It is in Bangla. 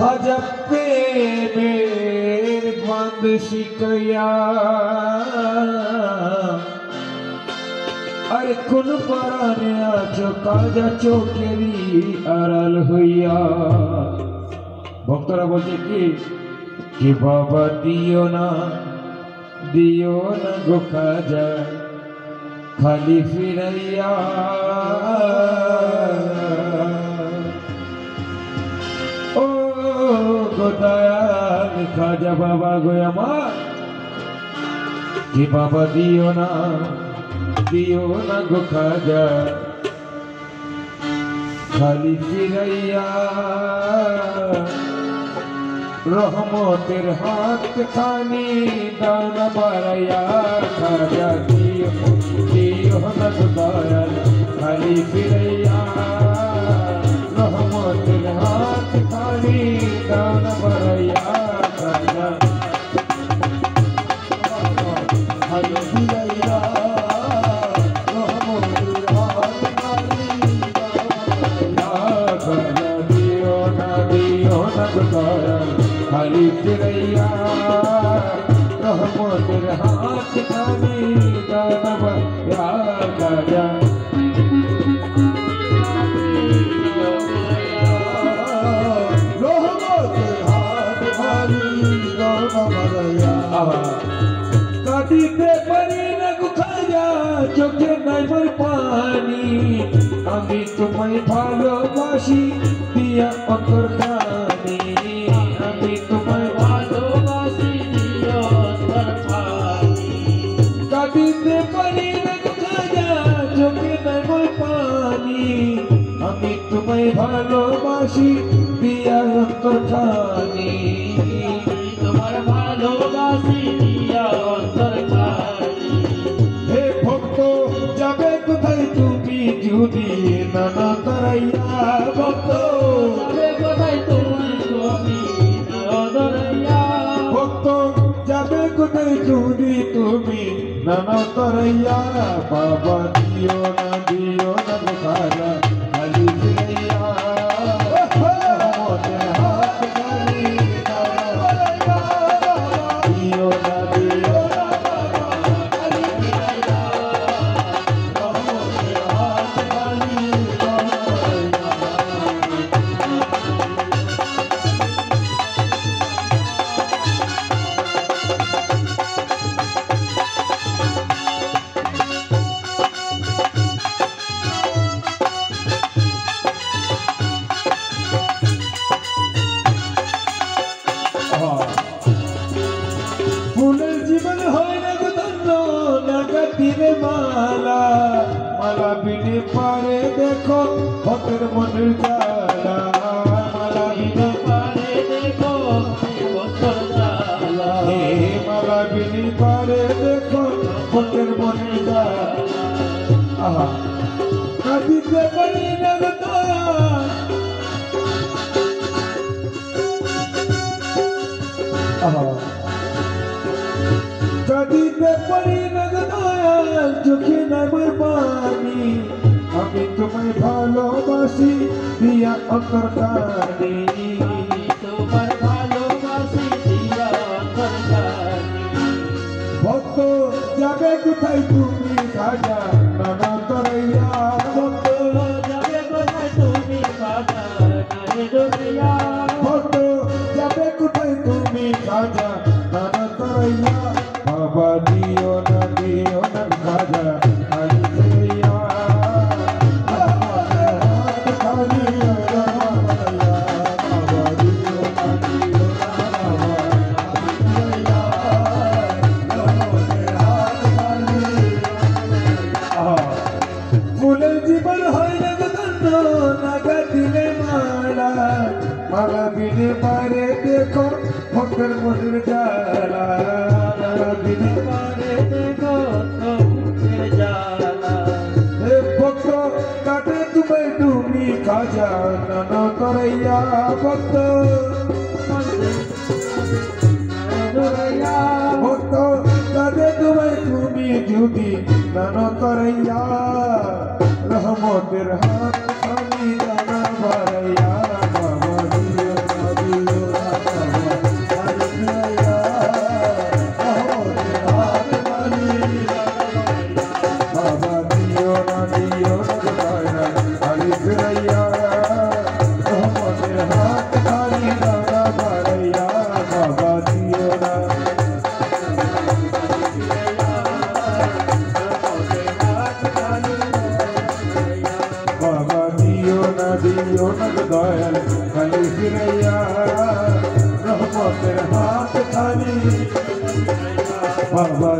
খাজা প্রেমের বাঁধ শিকাইয়া আর কোন পারানে আছো খাজা চোখেরই আড়াল হইয়া। ভক্তরা বলছে কি বাবা দিও না গো খাজা খালি ফিরাইয়া। ও গো দয়াল খাজা বাবা গো আমার, কি বাবা দিও না গো খাজা খালি ফিরাইয়া। রহমতের হাত খানি দানা বাড়াইয়া খাজা দিও না গো দয়াল খালি ফিরাইয়া। রহমতের হাত খানি দানা বাড়াইয়া খাজা খালি ফিরাইয়া। রহমতের হাত খানি খাজা দিও না গো দয়াল খালি ফিরাইয়া। রহমতের হাত খানি দানা বাড়াইয়া খাজা কাঁদিতে পারি না গো খাজা চোখে নাই মোর পানি। আমি তোমায় ভালোবাসি দিয়া অন্তর খানি। আমি তোমায় ভালোবাসি দিয়া অন্তর খানি। কাঁদিতে পারি না গো খাজা চোখে নাই মোর পানি। আমি তোমায় ভালোবাসি দিয়া অন্তর খানি। তোমার ভালোবাসি দিয়া অন্তর খানি। হে ভক্ত যাবে কোথায় তুমি যদি নানা তারাইয়া। ভক্ত যাবে কোথায় তুমি নানা তারাইয়া। ভক্ত যাবে কোথায় যদি তুমি নানা তারাইয়া। বাবা দিও না গো খাজা খালি ফিরাইয়া। ফুলের জীবন হয় না গো ধন্য নাগা দিলে মালা। মালা বিনে পারে দেখো ভক্তের মনের জ্বালা। মালা বিনে পারে দেখো ভক্তের জ্বালা। হে মালা বিনে পারে দেখো ভক্তের মনের জ্বালা। আহা কাঁদিতে পারি না গো দয়াল। আহা কাঁদিতে পারি না গো দয়াল চোখে নাই মোর পানি। আমি তোমায় ভালোবাসি দিয়া অন্তর খানি। তোমার ভালোবাসি দিয়া অন্তর খানি। ভক্ত যাবে কোথায় তুমি খাজা নানা তরাইয়া। ভক্ত যাবে কোথায় তুমি খাজা নানা তরাইয়া। ভক্ত যাবে কোথায় তুমি খাজা নানা তরাইয়া। বাবা দিও না খাজা খালি ফিরাইয়া। খালি বাবা দিও না ফুলের জীবন হয় না গো ধন্য নাগা দিলে মালা। মালা বিনে পারে দেখো ভক্তের মনের জ্বালা। মালা বিনে পারে দেখো ভক্তের জ্বালা। হে ভক্ত কাটে তুমি খাজা নানা তরাইয়া। ভক্ত ভক্ত কাটে তুমি যদি নানা তরাইয়া। রহমতের হাত খানি দানা বাড়াইয়া। বাবা দিও না দয়া রহমতের হাত খানি বাবা